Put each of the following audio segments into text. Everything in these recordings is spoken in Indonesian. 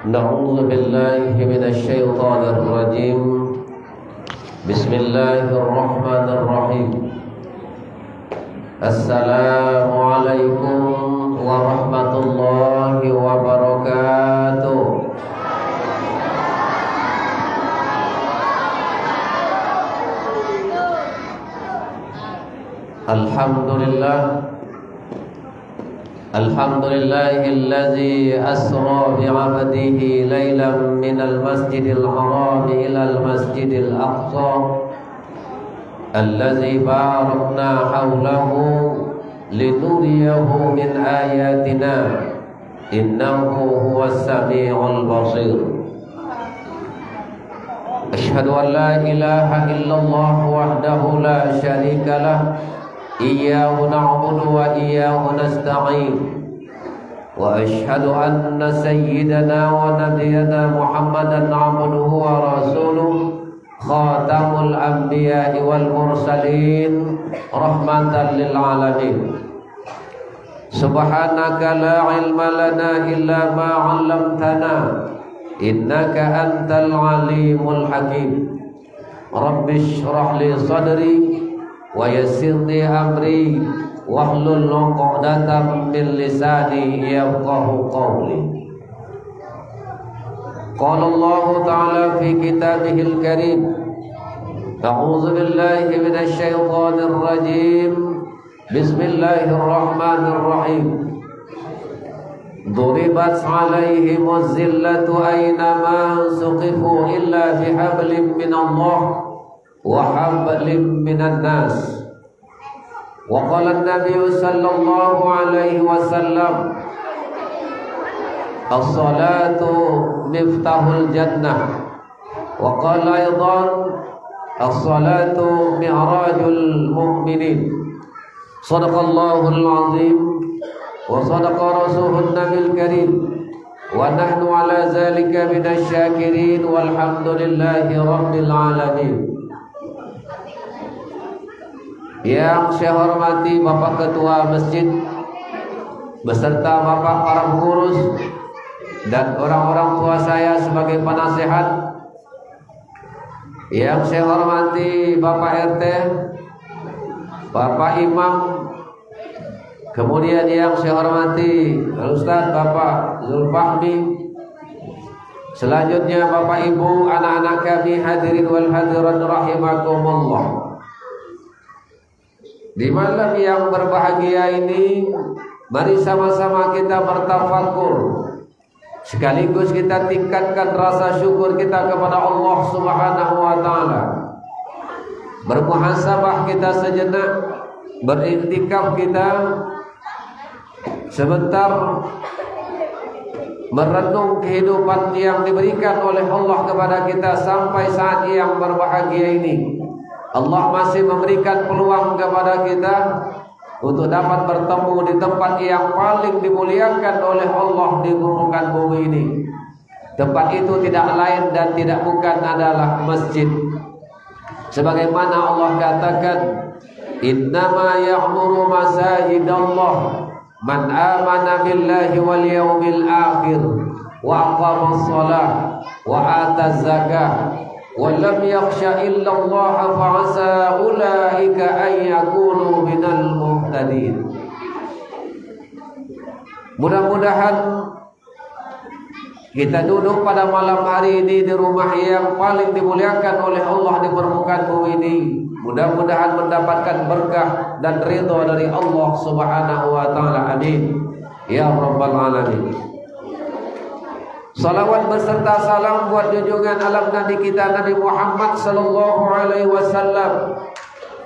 نعوذ بالله من الشيطان الرجيم. بسم الله الرحمن الرحيم. السلام عليكم ورحمة الله وبركاته. الحمد لله الذي أسرى بعبده ليلا من المسجد الحرام إلى المسجد الأقصى الذي باركنا حوله لنريه من آياتنا إنه هو السميع البصير. أشهد أن لا إله إلا الله وحده لا شريك له إياه نعبد وإياه نستعين وأشهد أن سيدنا ونبينا محمدا عبده ورسوله خاتم الأنبياء والمرسلين رحمة للعالمين. سبحانك لا علم لنا إلا ما علمتنا إنك أنت العليم الحكيم. رب اشرح لي صدري ويسر لي أمري واحلل عقدة من لساني يفقهوا قولي. قال الله تعالى في كتابه الكريم: أعوذ بالله من الشيطان الرجيم. بسم الله الرحمن الرحيم. ضربت عليهم الذلة أينما ثقفوا إلا بحبل من الله وحبل من الناس. وقال النبي صلى الله عليه وسلم: الصلاة مفتاح الجنة. وقال أيضا: الصلاة معراج المؤمنين. صدق الله العظيم وصدق رسوله النبي الكريم ونحن على ذلك من الشاكرين والحمد لله رب العالمين. Yang saya hormati Bapak Ketua Masjid beserta Bapak para pengurus dan orang-orang tua saya sebagai penasehat. Yang saya hormati Bapak RT, Bapak Imam, kemudian yang saya hormati Ustaz Bapak Zulfahmi, selanjutnya Bapak Ibu, anak-anak kami hadirin wal hadirat rahimakumullah. Di malam yang berbahagia ini, mari sama-sama kita bertafakur, sekaligus kita tingkatkan rasa syukur kita kepada Allah Subhanahu wa taala. Bermuhasabah kita sejenak, beriktikaf kita sebentar, merenung kehidupan yang diberikan oleh Allah kepada kita sampai saat yang berbahagia ini. Allah masih memberikan peluang kepada kita untuk dapat bertemu di tempat yang paling dimuliakan oleh Allah di permukaan bumi ini. Tempat itu tidak lain dan tidak bukan adalah masjid. Sebagaimana Allah katakan, innama ya'muru masajidallah man amana billahi wal yawmil akhir wa aqamas shalah wa ataz zakah wa lam yakhsha illa Allah fa asa ulaika an yakunu minal muhtadin. Mudah-mudahan kita duduk pada malam hari ini di rumah yang paling dimuliakan oleh Allah di permukaan bumi ini. Mudah-mudahan mendapatkan berkah dan ridha dari Allah Subhanahu wa taala. Amin ya rabbal alamin. Salawat beserta salam buat junjungan alam Nabi kita Nabi Muhammad sallallahu alaihi wasallam.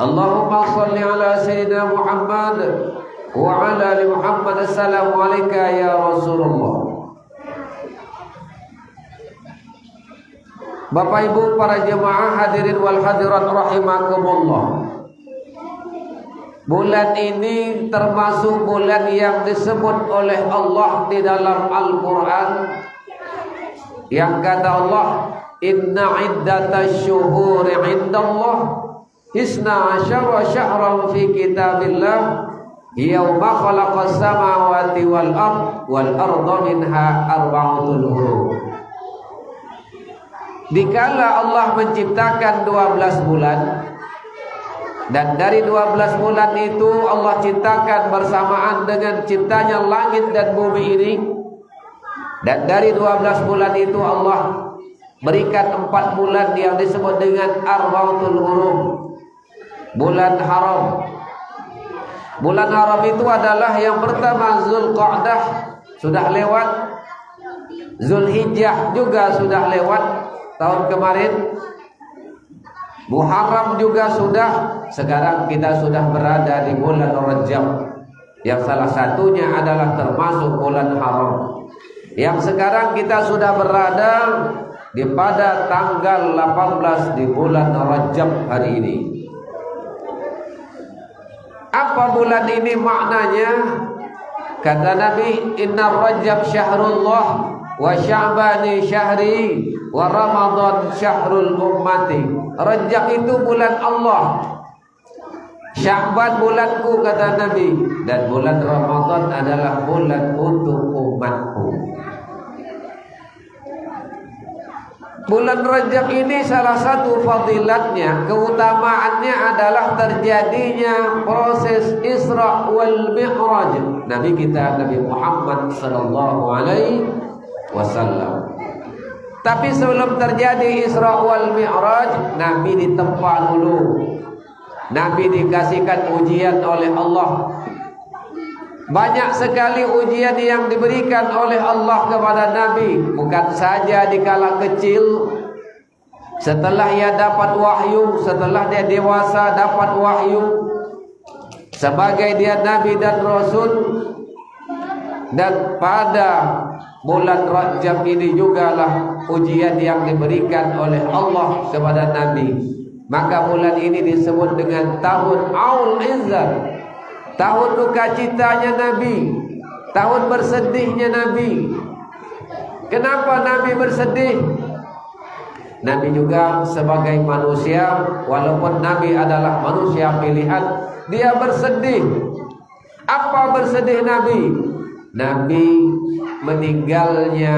Allahumma shalli ala sayyidina Muhammad wa ala ali Muhammad. Assalamu alayka ya Rasulullah. Bapak Ibu para jemaah hadirin wal hadirat rahimakumullah. Bulan ini termasuk bulan yang disebut oleh Allah di dalam Al-Quran, yang kata Allah, inna iddatash syuhuri indallah isna asyara syahran fi kitabillah yauma khalaqas samawati wal arda minha arba'atul huruf. Dikala Allah menciptakan 12 bulan, dan dari 12 bulan itu Allah ciptakan bersamaan dengan ciptanya langit dan bumi ini. Dan dari 12 bulan itu Allah berikan 4 bulan yang disebut dengan Arba'atul Hurum, bulan haram. Bulan haram itu adalah yang pertama Zulqa'dah sudah lewat, Zulhijjah juga sudah lewat tahun kemarin, Muharram juga sudah. Sekarang kita sudah berada di bulan Rajab, yang salah satunya adalah termasuk bulan haram. Yang sekarang kita sudah berada di pada tanggal 18 di bulan Rajab hari ini. Apa bulan ini maknanya? Kata Nabi, Inna Rajab syahrullah wa Sya'bani syahri wa Ramadan syahrul ummati. Rajab itu bulan Allah, Sya'ban bulanku, kata Nabi, dan bulan Ramadan adalah bulan untuk umatku. Bulan Rajab ini salah satu fadilatnya, keutamaannya adalah terjadinya proses Isra wal Mi'raj Nabi kita Nabi Muhammad sallallahu alaihi wasallam. Tapi sebelum terjadi Isra wal Mi'raj, Nabi ditempa dulu. Nabi dikasihkan ujian oleh Allah. Banyak sekali ujian yang diberikan oleh Allah kepada Nabi, bukan saja dikala kecil, setelah ia dapat wahyu, setelah dia dewasa dapat wahyu, sebagai dia Nabi dan Rasul. Dan pada bulan Rajab ini jugalah ujian yang diberikan oleh Allah kepada Nabi. Maka bulan ini disebut dengan tahun Aul Izzah, tahun duka citanya Nabi, tahun bersedihnya Nabi. Kenapa Nabi bersedih? Nabi juga sebagai manusia, walaupun Nabi adalah manusia pilihan, dia bersedih. Apa bersedih Nabi? Nabi meninggalnya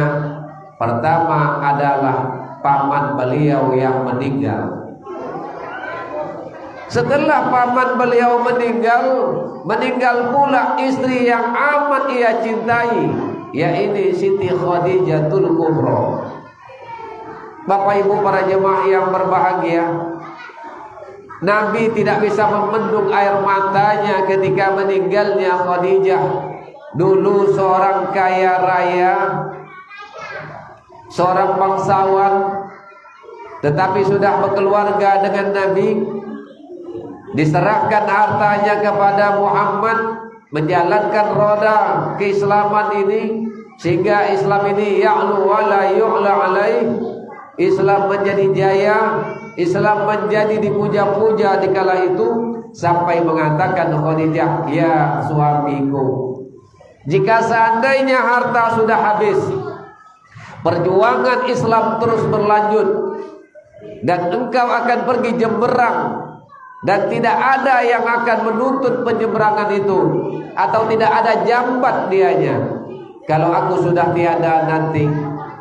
pertama adalah paman beliau yang meninggal. Setelah paman beliau meninggal pula istri yang amat ia cintai, yaitu Siti Khadijatul Kubra. Bapak Ibu para jemaah yang berbahagia, Nabi tidak bisa membendung air matanya ketika meninggalnya Khadijah. Dulu seorang kaya raya, seorang bangsawan, tetapi sudah berkeluarga dengan Nabi. Diserahkan hartanya kepada Muhammad, menjalankan roda keislaman ini, sehingga Islam ini ya'lu wa la yu'la alaih. Islam menjadi jaya, Islam menjadi dipuja-puja di kala itu, sampai mengatakan Khadijah, ya suamiku, jika seandainya harta sudah habis, perjuangan Islam terus berlanjut, dan engkau akan pergi jemberang, dan tidak ada yang akan menuntut penyeberangan itu, atau tidak ada jambat dianya. Kalau aku sudah tiada nanti,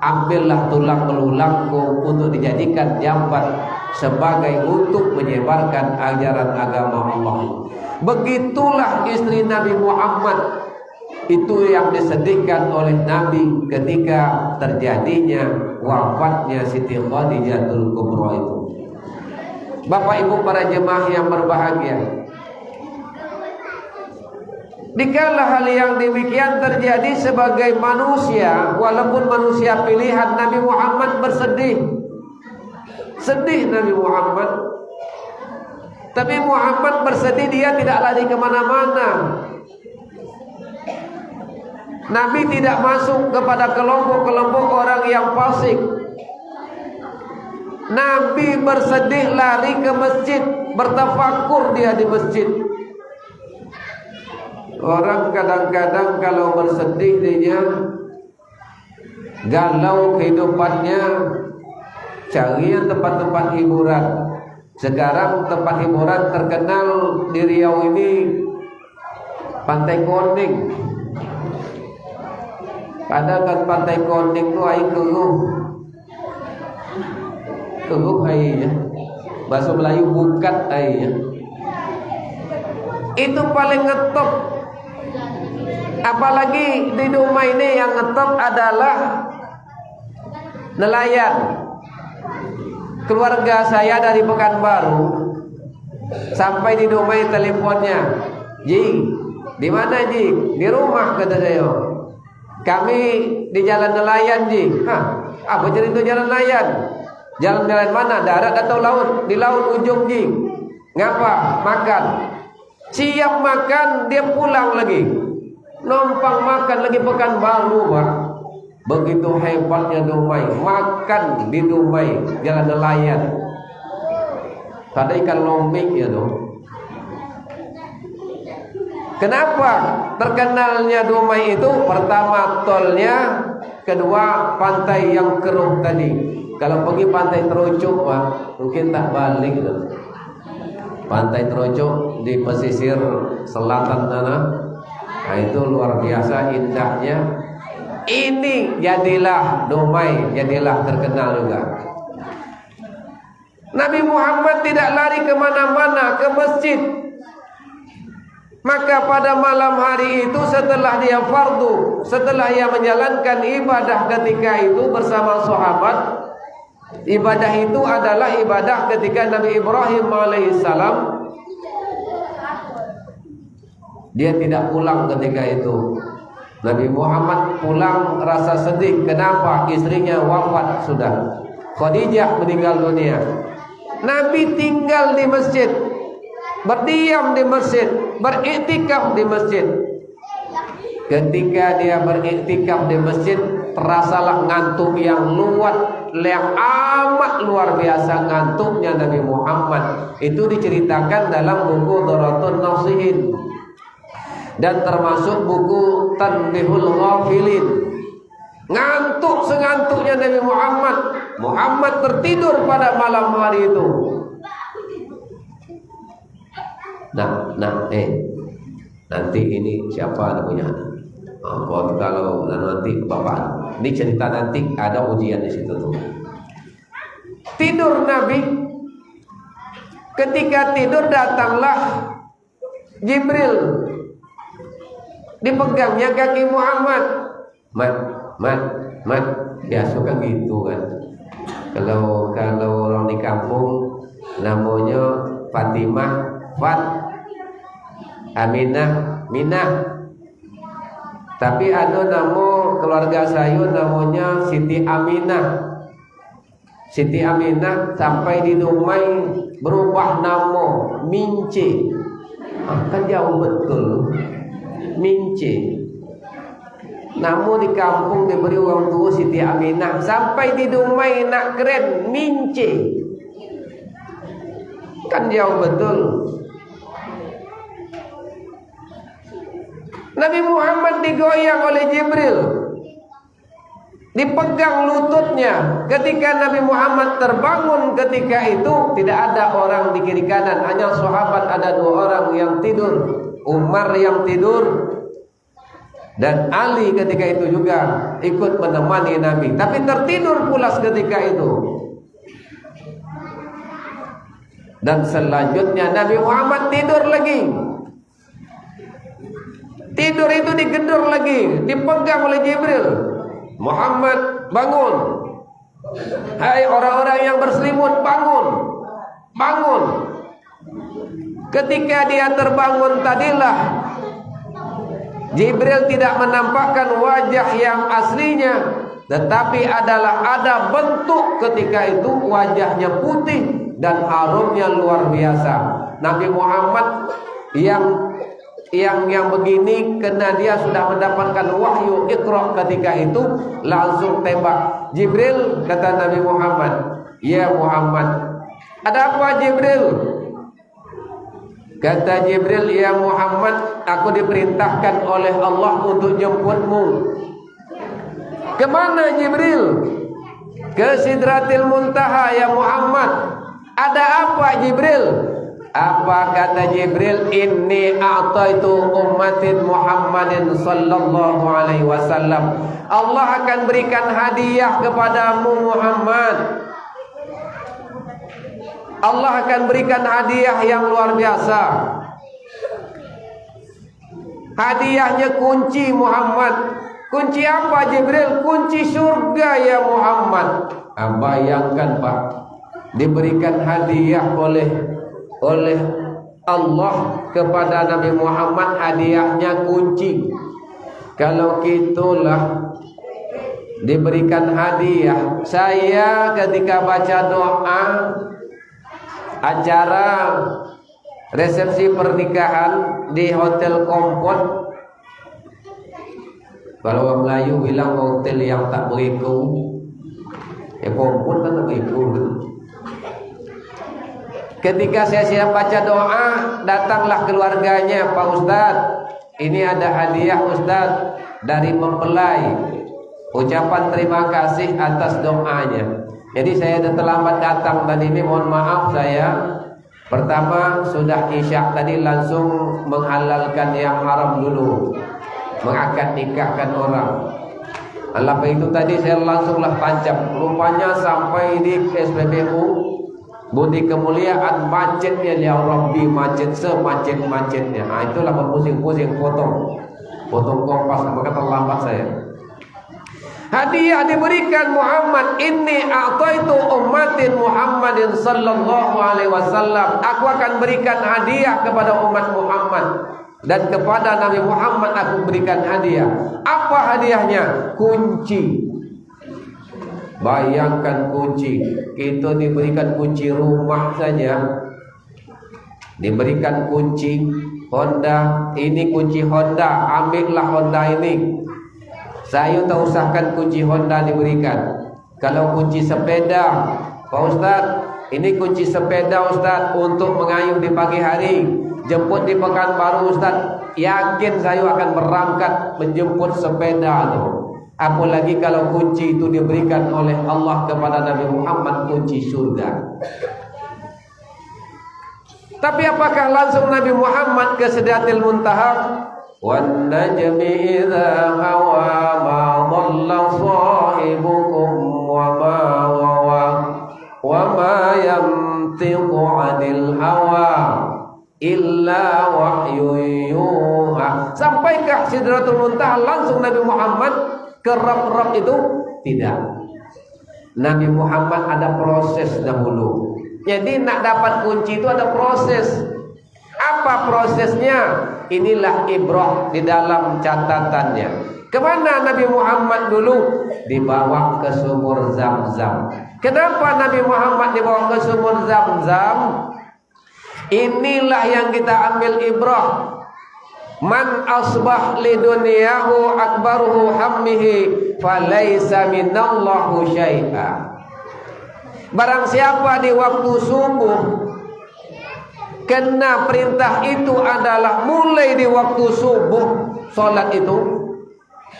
ambillah tulang belulangku untuk dijadikan jambat sebagai untuk menyebarkan ajaran agama Allah. Begitulah istri Nabi Muhammad. Itu yang disedihkan oleh Nabi ketika terjadinya wafatnya Siti Khadijatul Kubra itu. Bapak Ibu para jemaah yang berbahagia, dikala hal yang demikian terjadi sebagai manusia, walaupun manusia pilihan, Nabi Muhammad bersedih. Sedih Nabi Muhammad. Tapi Muhammad bersedih, dia tidak lari kemana-mana. Nabi tidak masuk kepada kelompok-kelompok orang yang fasik. Nabi bersedih lari ke masjid, bertafakur dia di masjid. Orang kadang-kadang kalau bersedih dia galau kehidupannya, cari tempat-tempat hiburan. Sekarang tempat hiburan terkenal di Riau ini Pantai Koning. Ada kan Pantai Koning itu air keruh. tubuh airnya. Bahasa Melayu bukat airnya. Itu paling ngetop. Apalagi di rumah ini yang ngetop adalah nelayan. Keluarga saya dari Pekanbaru sampai di rumah teleponnya, "Ji, di mana Ji?" "Di rumah," kata saya. "Kami di jalan nelayan Ji." "Hah, apa cerita jalan nelayan? Jalan-jalan mana? Darat atau laut?" "Di laut ujung Ji." "Ngapa?" "Makan." Siap makan, dia pulang lagi. Numpang makan lagi Pekanbaru, Pak. Begitu hebatnya Dumai, makan di Dumai, jalan nelayan. Ada ikan lombik ya dong. Kenapa terkenalnya Dumai itu? Pertama tolnya, kedua pantai yang keruh tadi. Kalau pergi pantai Terucuk, Pak, mungkin tak balik gitu. Pantai Terucuk di pesisir selatan sana, nah itu luar biasa indahnya. Ini jadilah Dumai, jadilah terkenal juga. Nabi Muhammad tidak lari kemana-mana, ke masjid. Maka pada malam hari itu setelah dia fardu, setelah ia menjalankan ibadah ketika itu bersama sahabat, ibadah itu adalah ibadah ketika Nabi Ibrahim alaihissalam. Dia tidak pulang ketika itu. Nabi Muhammad pulang rasa sedih. Kenapa? Istrinya wafat sudah. Khadijah meninggal dunia. Nabi tinggal di masjid, berdiam di masjid, beriktikaf di masjid. Ketika dia beriktikaf di masjid, terasalah ngantuk yang amat luar biasa ngantuknya Nabi Muhammad. Itu diceritakan dalam buku Dharatun Nasihin dan termasuk buku Tanbihul Ghafilin. Ngantuk sengantuknya Nabi Muhammad. Muhammad tertidur pada malam hari itu. Nanti ini siapa namanya? Kalau nanti Bapak, ini cerita nanti ada ujian di situ tuh. Tidur Nabi. Ketika tidur datanglah Jibril. Dipegangnya kaki Muhammad. Mat, biasa kan gitu kan. Kalau orang di kampung namanya Fatimah, Aminah, Minah. Tapi ada nama keluarga saya namanya Siti Aminah. Siti Aminah sampai di Dumai berubah nama Mince. Kan jauh betul. Mince. Namun di kampung diberi orang tua Siti Aminah. Sampai di Dumai nak keren Mince. Kan jauh betul. Nabi Muhammad digoyang oleh Jibril, dipegang lututnya. Ketika Nabi Muhammad terbangun ketika itu, tidak ada orang di kiri kanan, hanya sahabat, ada 2 orang yang tidur, Umar yang tidur dan Ali ketika itu juga ikut menemani Nabi, tapi tertidur pulas ketika itu. Dan selanjutnya Nabi Muhammad tidur lagi. Tidur itu digedor lagi, dipegang oleh Jibril. Muhammad, bangun. Hai orang-orang yang berselimut, bangun. Bangun. Ketika dia terbangun tadilah Jibril tidak menampakkan wajah yang aslinya, tetapi ada bentuk ketika itu wajahnya putih dan harumnya luar biasa. Nabi Muhammad yang begini karena dia sudah mendapatkan wahyu Iqra ketika itu, langsung tembak. Jibril, kata Nabi Muhammad, "Ya Muhammad." "Ada apa Jibril?" Kata Jibril, "Ya Muhammad, aku diperintahkan oleh Allah untuk jemputmu." "Kemana Jibril?" "Ke Sidratil Muntaha ya Muhammad." "Ada apa Jibril?" Apa kata Jibril? "Inni a'taitu ummatin Muhammadin sallallahu alaihi wasallam." Allah akan berikan hadiah kepadamu Muhammad. Allah akan berikan hadiah yang luar biasa. Hadiahnya kunci Muhammad. Kunci apa Jibril? Kunci surga ya Muhammad. Bayangkan Pak, diberikan hadiah oleh Allah kepada Nabi Muhammad, hadiahnya kunci. Kalau gitulah diberikan hadiah. Saya ketika baca doa acara resepsi pernikahan di Hotel Kompon, kalau orang Melayu bilang hotel yang tak berikut, ya Kompon kan tak berikut. Ketika saya baca doa, datanglah keluarganya, Pak Ustadz, ini ada hadiah Ustadz dari mempelai. Ucapan terima kasih atas doanya. Jadi saya sudah terlambat datang tadi ini, mohon maaf saya. Pertama sudah isya tadi langsung menghalalkan yang haram dulu, mengakad nikahkan orang. Apa itu tadi saya langsunglah tancap. Rupanya sampai di SPBU Budi Kemuliaan macetnya ya Rabbi, macet semacet-macetnya. Nah itulah berpusing-pusing potong kompas, maka terlambat saya. Hadiah diberikan Muhammad, inni a'taitu ummatin Muhammadin sallallahu alaihi wasallam. Aku akan berikan hadiah kepada umat Muhammad, dan kepada Nabi Muhammad aku berikan hadiah. Apa hadiahnya? Kunci. Bayangkan kunci. Kita diberikan kunci rumah saja, diberikan kunci Honda. Ini kunci Honda, ambillah Honda ini. Saya tak usahkan kunci Honda diberikan. Kalau kunci sepeda, Pak Ustadz, ini kunci sepeda Ustadz untuk mengayuh di pagi hari, jemput di Pekanbaru Ustadz. Yakin saya akan berangkat menjemput sepeda itu. Apalagi kalau kunci itu diberikan oleh Allah kepada Nabi Muhammad, kunci surga. Tapi apakah langsung Nabi Muhammad ke Sidratil Muntaha? Wan najmi idza hawa ma dhalla sahibukum wa ma hawa wa ma yantiqu 'anil hawa illa wahyu yuha. Sampai ke Sidratul Muntaha langsung Nabi Muhammad ke Rob itu? Tidak. Nabi Muhammad ada proses dahulu. Jadi nak dapat kunci itu ada proses. Apa prosesnya? Inilah ibrah di dalam catatannya. Kemana Nabi Muhammad dulu? Dibawa ke sumur Zam-Zam. Kenapa Nabi Muhammad dibawa ke sumur Zam-Zam? Inilah yang kita ambil ibrah. Man asbah li dunyahu akbaruhu hammihi falaysa minallahu syai'a. Barang siapa di waktu subuh kena perintah itu adalah mulai di waktu subuh, solat itu.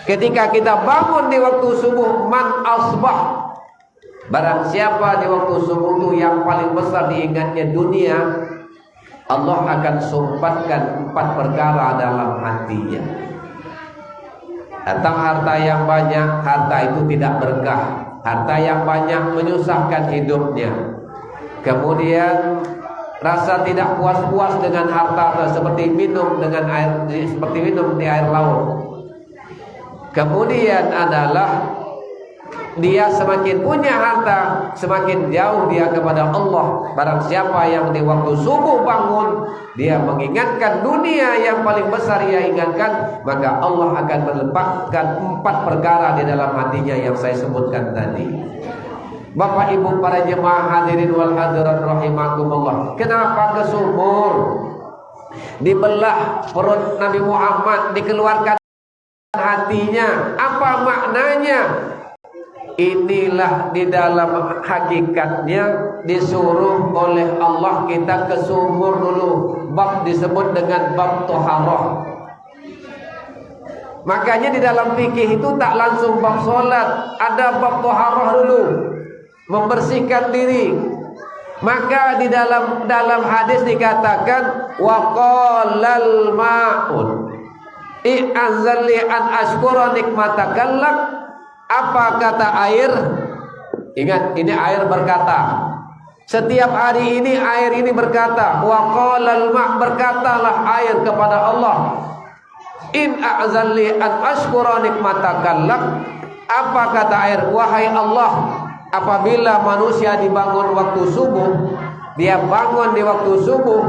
Ketika kita bangun di waktu subuh, man asbah, barang siapa di waktu subuh itu yang paling besar diingatnya dunia, Allah akan sumpatkan 4 perkara dalam hatinya. Datang harta yang banyak, harta itu tidak berkah. Harta yang banyak menyusahkan hidupnya. Kemudian rasa tidak puas-puas dengan harta, seperti minum di air laut. Kemudian adalah dia semakin punya harta, semakin jauh dia kepada Allah. Barang siapa yang di waktu subuh bangun, dia mengingatkan dunia yang paling besar ia ingatkan, maka Allah akan melepaskan 4 perkara di dalam hatinya yang saya sebutkan tadi. Bapak Ibu para jemaah hadirin wal hadirat rahimakumullah. Kenapa ke sumur? Dibelah perut Nabi Muhammad, dikeluarkan hatinya. Apa maknanya? Inilah di dalam hakikatnya disuruh oleh Allah kita ke sumur dulu. Bab disebut dengan bab toharoh. Makanya di dalam fikih itu tak langsung bab solat, ada bab toharoh dulu, membersihkan diri. Maka di dalam hadis dikatakan waqalal ma'un i'anzalli an ashkura nikmatakallak. Apa kata air? Ingat, ini air berkata, Setiap hari ini air ini berkata, wa qalal ma', berkatalah air kepada Allah, in a'zalli an ashkura nikmataka lak. Apa kata air? Wahai Allah, apabila manusia dibangun waktu subuh, dia bangun di waktu subuh,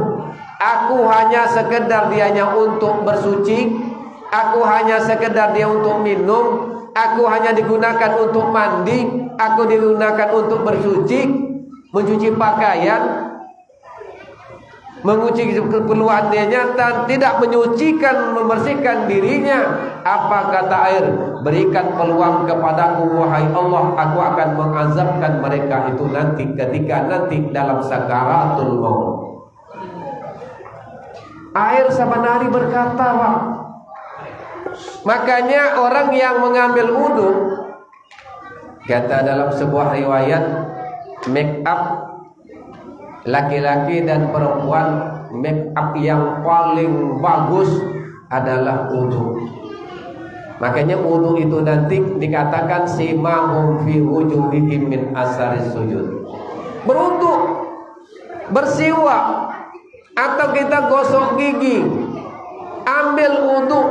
aku hanya sekedar dianya untuk bersuci, aku hanya sekedar dia untuk minum, aku hanya digunakan untuk mandi, aku digunakan untuk bersuci, mencuci pakaian, mencuci keperluan dia, dan tidak menyucikan, membersihkan dirinya. Apa kata air? Berikan peluang kepadaku wahai Allah, aku akan mengazabkan mereka itu nanti ketika nanti dalam sakaratul maut. Air sebenarnya berkata, Pak. Makanya orang yang mengambil wudu, kata dalam sebuah riwayat, make up laki-laki dan perempuan, make up yang paling bagus adalah wudu. Makanya wudu itu nanti dikatakan simahum fi wujuhihim min asaris sujud. Berwudu, bersiwak, atau kita gosok gigi, ambil wudu.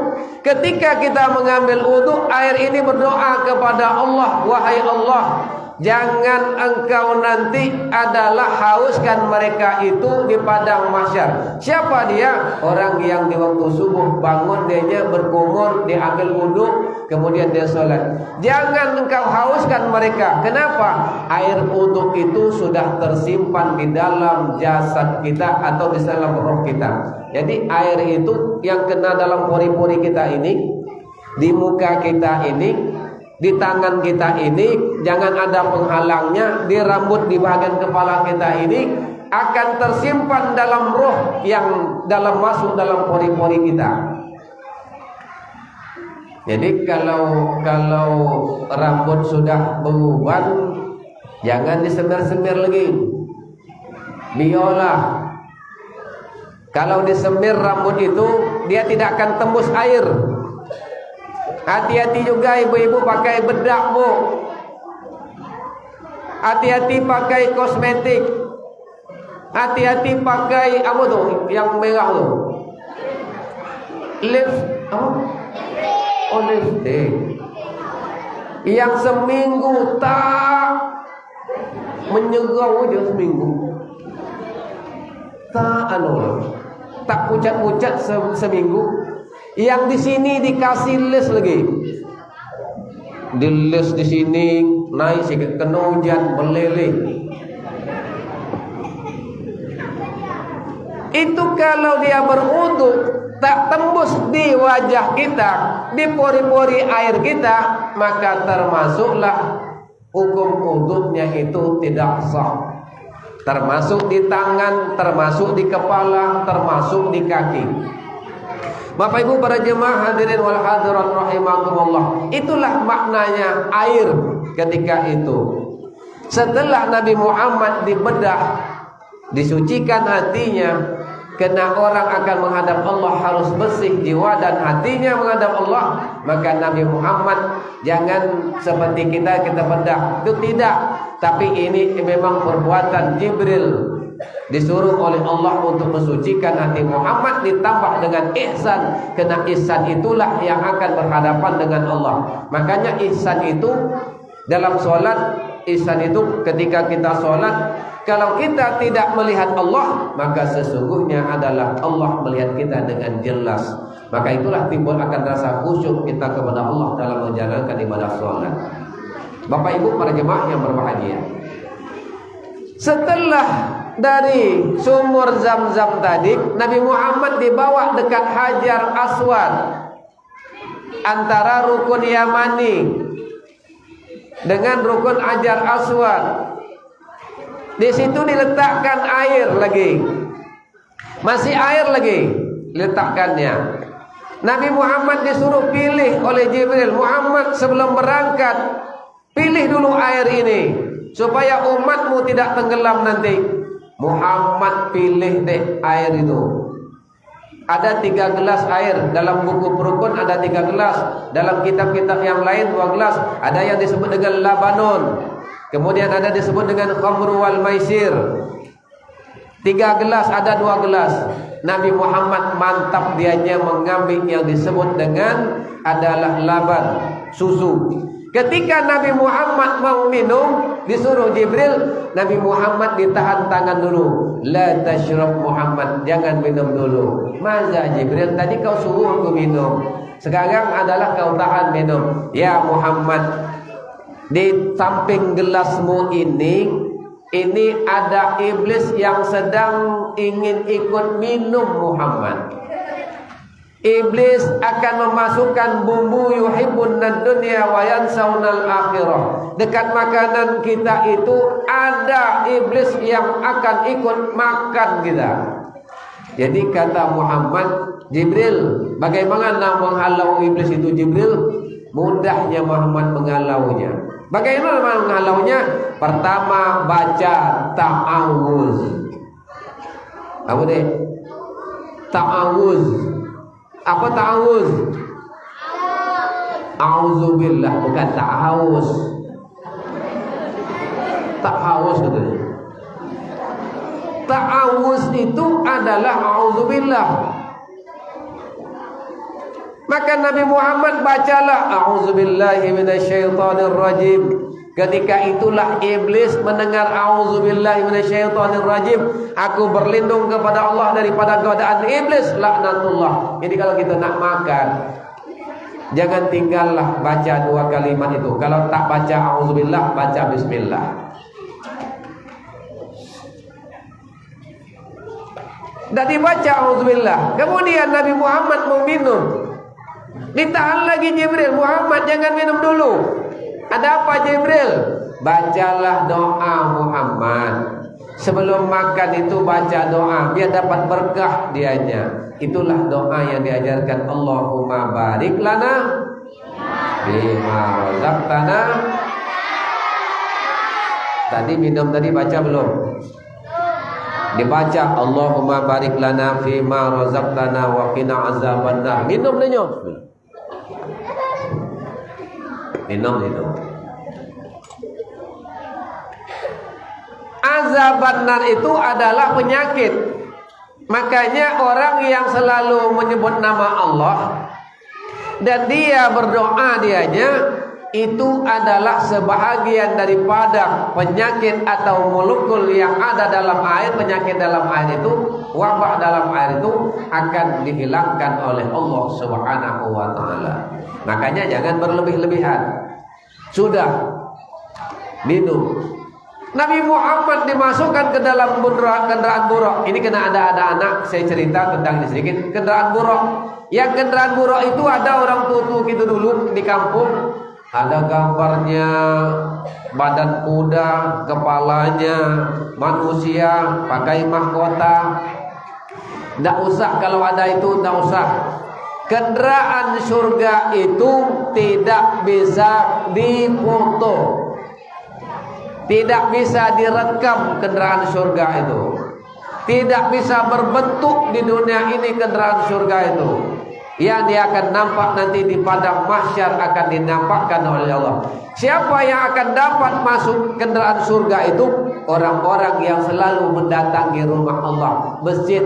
Ketika kita mengambil wudu, air ini berdoa kepada Allah, wahai Allah, jangan engkau nanti adalah hauskan mereka itu di padang mahsyar. Siapa dia? Orang yang di waktu subuh bangun, dia berkumur, diambil wudu, kemudian dia sholat. Jangan engkau hauskan mereka. Kenapa? Air wudu itu sudah tersimpan di dalam jasad kita atau di dalam roh kita. Jadi air itu yang kena dalam pori-pori kita ini, di muka kita ini, di tangan kita ini, jangan ada penghalangnya, di rambut di bagian kepala kita ini, akan tersimpan dalam roh yang dalam masuk dalam pori-pori kita. Jadi kalau rambut sudah beruban, jangan disemir-semir lagi, biola. Kalau disemir rambut itu, dia tidak akan tembus air. Hati-hati juga ibu-ibu pakai bedak, Bu. Hati-hati pakai kosmetik. Hati-hati pakai apa tuh yang merah tuh? Lipstick. Yang seminggu tak menyerau aja seminggu. Tak pucat-pucat seminggu. Yang di sini dikasih les lagi, diles di sini, naik sikit kena hujan meleleh. Itu kalau dia berwudu tak tembus di wajah kita, di pori-pori air kita, maka termasuklah hukum wudunya itu tidak sah. Termasuk di tangan, termasuk di kepala, termasuk di kaki. Bapak Ibu para jemaah hadirin wal hadirat rahimakumullah. Itulah maknanya air ketika itu. Setelah Nabi Muhammad dibedah, disucikan hatinya, karena orang akan menghadap Allah harus bersih jiwa dan hatinya menghadap Allah, maka Nabi Muhammad jangan seperti kita bedah, itu tidak. Tapi ini memang perbuatan Jibril, disuruh oleh Allah untuk mensucikan hati Muhammad, ditambah dengan ihsan, karena ihsan itulah yang akan berhadapan dengan Allah. Makanya ihsan itu dalam sholat, ihsan itu ketika kita sholat, kalau kita tidak melihat Allah, maka sesungguhnya adalah Allah melihat kita dengan jelas. Maka itulah timbul akan rasa khusyuk kita kepada Allah dalam menjalankan ibadah sholat. Bapak Ibu para jemaah yang berbahagia, setelah dari sumur Zam-Zam tadi, Nabi Muhammad dibawa dekat Hajar Aswad, antara rukun Yamani dengan rukun Hajar Aswad. Di situ diletakkan air lagi, masih air lagi diletakkannya. Nabi Muhammad disuruh pilih oleh Jibril, Muhammad sebelum berangkat, pilih dulu air ini supaya umatmu tidak tenggelam nanti. Muhammad pilih deh air itu. Ada 3 gelas air. Dalam buku Rukun ada 3 gelas. Dalam kitab-kitab yang lain 2 gelas. Ada yang disebut dengan Labanon. Kemudian ada disebut dengan khamru wal maisir. 3 gelas, ada 2 gelas. Nabi Muhammad mantap dianya mengambil yang disebut dengan adalah laban, susu. Ketika Nabi Muhammad mau minum, disuruh Jibril, Nabi Muhammad ditahan tangan dulu. La tashrab Muhammad, jangan minum dulu. Maza Jibril, tadi kau suruh aku minum, sekarang adalah kau tahan minum. Ya Muhammad, di samping gelasmu ini ada iblis yang sedang ingin ikut minum Muhammad. Iblis akan memasukkan bumbu yuhibbun dunya wa yansaunal akhirah. Dekat makanan kita itu ada iblis yang akan ikut makan kita. Jadi kata Muhammad, Jibril, bagaimana menghalau iblis itu Jibril? Mudahnya Muhammad menghalaunya. Bagaimana menghalaunya? Pertama baca ta'awuz. Apa deh? Ta'awuz. Apa ta'awuz? A'udzubillah, bukan ta'awuz. Ta'awuz katanya. Ta'awuz itu adalah a'udzubillah. Maka Nabi Muhammad bacalah a'udzubillahi minasyaitonir rajim. Ketika itulah iblis mendengar a'udzubillahi minasyaitonir rajim, aku berlindung kepada Allah daripada godaan iblis, laknatullah. Jadi kalau kita nak makan, jangan tinggallah baca 2 kalimat itu. Kalau tak baca a'udzubillah, baca bismillah. Dan dibaca a'udzubillah. Kemudian Nabi Muhammad mau minum, ditahan lagi Jibril. Muhammad, jangan minum dulu. Ada apa Jibril? Bacalah doa Muhammad. Sebelum makan itu baca doa, biar dapat berkah dianya. Itulah doa yang diajarkan. Allahumma barik lana bima razaqtana. Tadi minum tadi baca belum? Dibaca Allahumma barik lana fima razaqtana wa qina azabannar. Minum lenyum. Minum. Azabannar itu adalah penyakit. Makanya orang yang selalu menyebut nama Allah dan dia berdoa dianya, itu adalah sebahagian daripada penyakit atau molekul yang ada dalam air. Penyakit dalam air itu, wabah dalam air itu akan dihilangkan oleh Allah Subhanahu wa ta'ala. Makanya jangan berlebih-lebihan. Sudah minum. Nabi Muhammad dimasukkan ke dalam kendaraan buruk. Ini kena ada anak, saya cerita tentang ini sedikit. Kendaraan buruk. Yang kendaraan buruk itu ada orang tua kita dulu di kampung. Ada gambarnya badan kuda, kepalanya manusia, pakai mahkota. Tidak usah kalau ada itu, tidak usah. Kendaraan surga itu tidak bisa difoto, tidak bisa direkam. Kendaraan surga itu tidak bisa berbentuk di dunia ini. Kendaraan surga itu yang dia akan nampak nanti di padang mahsyar, akan dinampakkan oleh Allah. Siapa yang akan dapat masuk kendaraan surga itu? Orang-orang yang selalu mendatangi rumah Allah, masjid.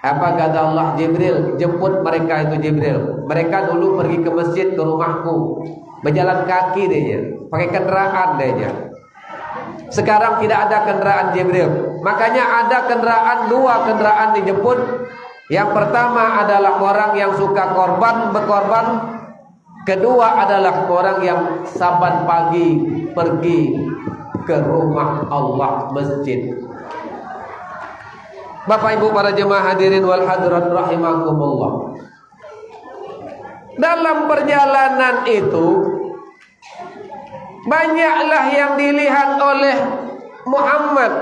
Apa kata Allah? Jibril, jemput mereka itu Jibril. Mereka dulu pergi ke masjid, ke rumahku, berjalan kaki dia, pakai kendaraan dia. Sekarang tidak ada kendaraan Jibril. Makanya ada kendaraan, 2 kendaraan dijemput. Yang pertama adalah orang yang suka berkorban. Kedua adalah orang yang saban pagi pergi ke rumah Allah, masjid. Bapak Ibu para jemaah hadirin wal hadirat rahimakumullah. Dalam perjalanan itu banyaklah yang dilihat oleh Muhammad.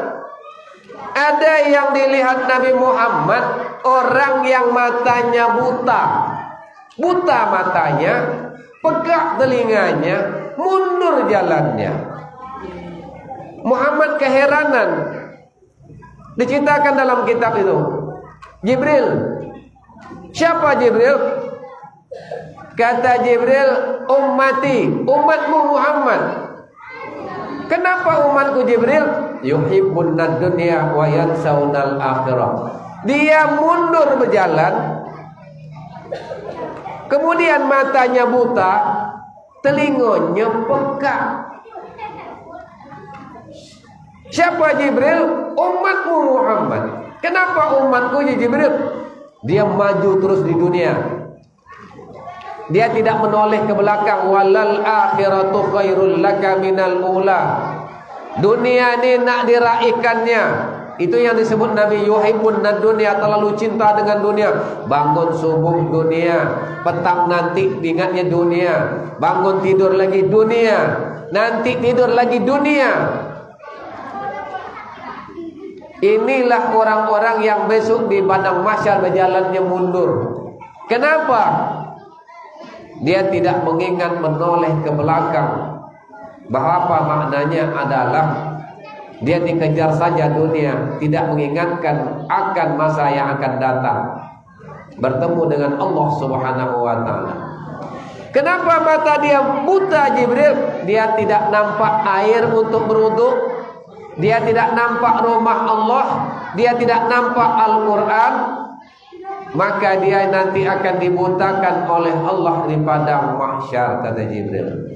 Ada yang dilihat Nabi Muhammad, orang yang matanya buta. Buta matanya, pegak telinganya, mundur jalannya. Muhammad keheranan. Diceritakan dalam kitab itu, Jibril. Siapa Jibril? Kata Jibril, ummati, umatmu Muhammad. Kenapa umatku Jibril? Yuhibbunad dunya wa yansaunal akhirah. Dia mundur berjalan, kemudian matanya buta, telinganya peka. Siapa Jibril? Umatmu Muhammad. Kenapa umatku Jibril? Dia maju terus di dunia. Dia tidak menoleh ke belakang. Walal akhiratu khairul laka minal ula. Dunia ini nak diraikannya. Itu yang disebut Nabi yuhibbun dunia, terlalu cinta dengan dunia. Bangun subuh dunia, petang nanti ingatnya dunia, bangun tidur lagi dunia, nanti tidur lagi dunia. Inilah orang-orang yang besok di padang mahsyar berjalannya mundur. Kenapa? Dia tidak mengingat menoleh ke belakang. Bahwa maknanya adalah dia dikejar saja dunia, tidak mengingatkan akan masa yang akan datang, bertemu dengan Allah Subhanahu wa taala. Kenapa mata dia buta Jibril? Dia tidak nampak air untuk berwudu, dia tidak nampak rumah Allah, dia tidak nampak Al-Qur'an, maka dia nanti akan dibutakan oleh Allah di padang mahsyar, kata Jibril.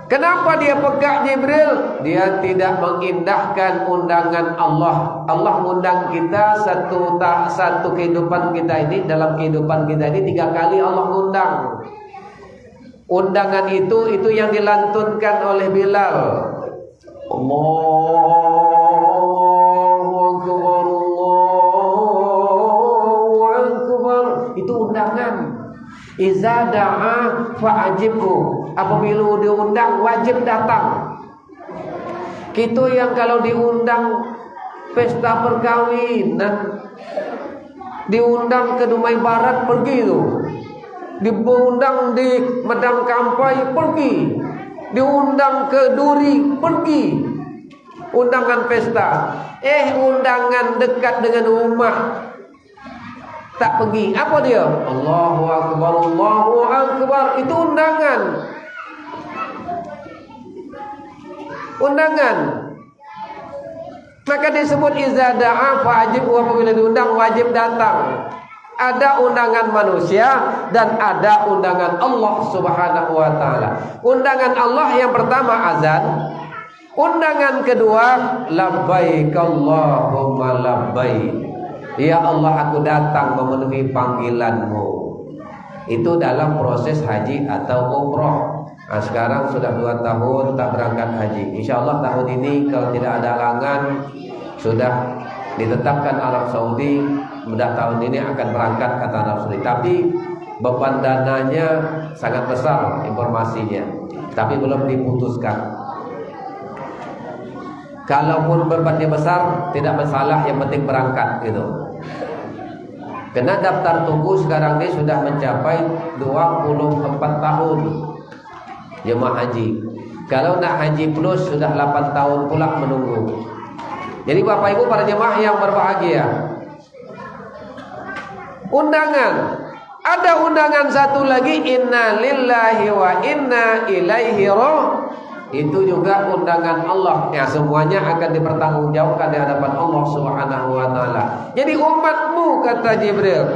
Kenapa dia peka Jibril? Dia tidak mengindahkan undangan Allah. Allah undang kita satu kehidupan kita ini, dalam kehidupan kita ini 3 kali Allah undang. Undangan itu yang dilantunkan oleh Bilal. Allahu Akbar, Allahu Akbar. Itu undangan. Iza da'a fa'ajibhu. Apabila diundang wajib datang. Kita yang kalau diundang pesta perkawinan, diundang ke Dumai Barat pergi tu, diundang di Medang Kampai pergi, diundang ke Duri pergi, undangan pesta. Undangan dekat dengan rumah tak pergi. Apa dia? Allahu Akbar, Allahu Akbar. Itu undangan. Undangan. Maka disebut iza da'a fa'ajib, apabila diundang wajib datang. Ada undangan manusia dan ada undangan Allah Subhanahu wa taala. Undangan Allah yang pertama azan. Undangan kedua labbaik Allahumma labbaik. Ya Allah, aku datang memenuhi panggilanmu. Itu dalam proses haji atau umroh. Nah, sekarang sudah 2 tahun tak berangkat haji. Insya Allah tahun ini kalau tidak ada halangan, sudah ditetapkan Arab Saudi, mudah tahun ini akan berangkat kata Arab Saudi. Tapi beban dananya sangat besar, informasinya, tapi belum diputuskan. Kalaupun bebannya besar tidak masalah, yang penting berangkat gitu. Karena daftar tunggu sekarang ini sudah mencapai 24 tahun jemaah haji. Kalau nak haji plus sudah 8 tahun pula menunggu. Jadi Bapak Ibu para jemaah yang berbahagia, undangan. Ada undangan satu lagi, inna lillahi wa inna ilaihi raji'un. Itu juga undangan Allah. Ya, semuanya akan dipertanggungjawabkan di hadapan Allah Subhanahu wa taala. Jadi umatmu, kata Jibril,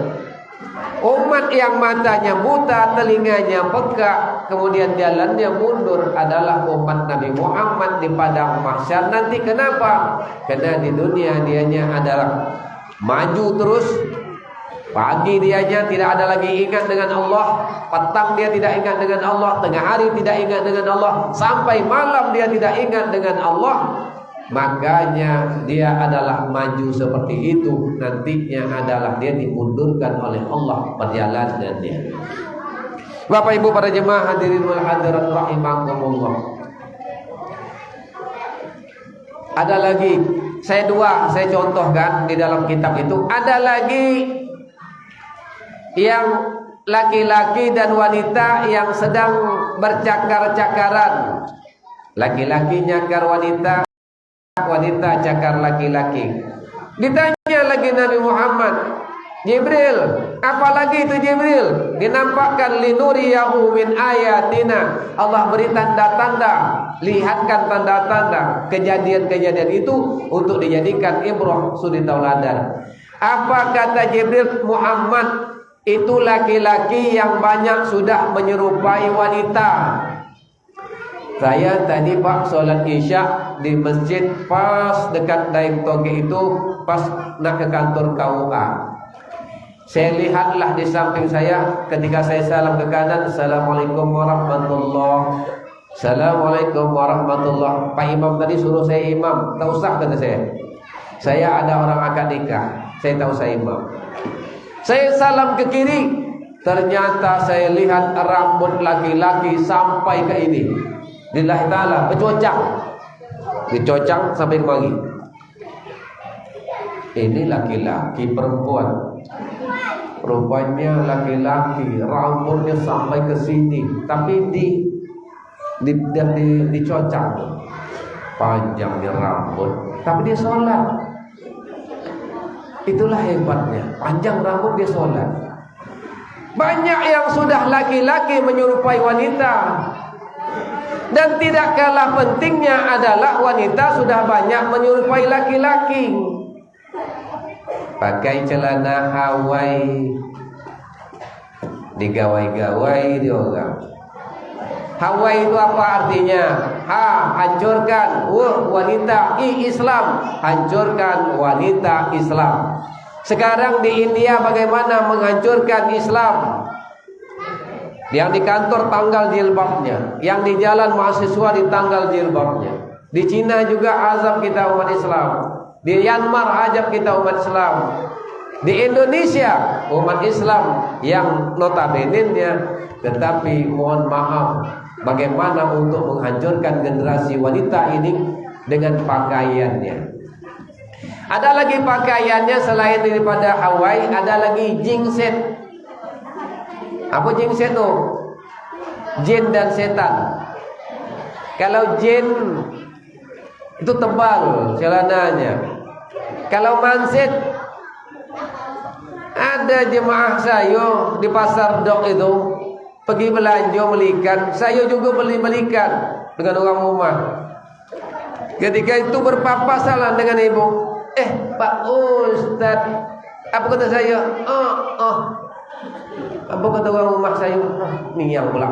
umat yang matanya buta, telinganya peka, kemudian jalannya mundur adalah umat Nabi Muhammad di padang mahsyar nanti. Kenapa? Karena di dunia dianya adalah maju terus. Pagi dianya tidak ada lagi ingat dengan Allah, petang dia tidak ingat dengan Allah, tengah hari tidak ingat dengan Allah, sampai malam dia tidak ingat dengan Allah. Makanya dia adalah maju seperti itu. Nantinya adalah dia dimundurkan oleh Allah perjalanannya. Bapak Ibu para jemaah hadirin wal hadirat rahimakumullah. Ada lagi, saya contohkan di dalam kitab itu. Ada lagi yang laki-laki dan wanita yang sedang bercakar-cakaran. Laki-laki nyakar wanita, wanita cakar laki-laki. Ditanya lagi Nabi Muhammad, Jibril, apalagi itu Jibril? Dinampakkan linuriyahu min ayatina. Allah beri tanda-tanda, lihatkan tanda-tanda kejadian-kejadian itu untuk dijadikan ibrah, suri tauladan. Apa kata Jibril? Muhammad itu laki-laki yang banyak sudah menyerupai wanita. Saya tadi Pak sholat isya di masjid pas dekat Daeng Toge itu, pas nak ke kantor KUA. Saya lihatlah di samping saya ketika saya salam ke kanan, Assalamualaikum warahmatullahi. Assalamualaikum warahmatullahi. Pak Imam tadi suruh saya imam, tak usah kata saya. Saya ada orang akad nikah, saya tahu saya imam. Saya salam ke kiri, ternyata saya lihat rambut laki-laki sampai ke ini. Lillahi ta'ala, bercocang. Dicocang sampai kemari. Ini laki-laki, perempuan. Rupanya laki-laki, rambutnya sampai ke sini, tapi dicocang. Panjangnya rambut, tapi dia sholat. Itulah hebatnya, panjang rambut dia sholat. Banyak yang sudah laki-laki menyerupai wanita. Dan tidak kalah pentingnya adalah wanita sudah banyak menyerupai laki-laki. Pakai celana Hawaii, digawai-gawai dia orang. Hawaii itu apa artinya? Hancurkan. Wanita. Islam, hancurkan wanita Islam. Sekarang di India bagaimana menghancurkan Islam? Yang di kantor tanggal jilbabnya, yang di jalan mahasiswa ditanggal jilbabnya. Di Cina juga azab kita umat Islam. Di Myanmar ajab kita umat Islam. Di Indonesia umat Islam yang notabene-nya, tetapi mohon maaf, bagaimana untuk menghancurkan generasi wanita ini dengan pakaiannya. Ada lagi pakaiannya selain daripada Hawaii, ada lagi jingset. Apa jingset itu? Jin dan setan. Kalau jin itu tebal celananya. Kalau manset, ada jemaah saya di pasar Dok itu pergi belanja melikan, saya juga beli melikan dengan orang rumah. Ketika itu berpapasan dengan ibu, Pak Ustaz, apa kata saya? Apa kata orang rumah saya? Ni yang pula.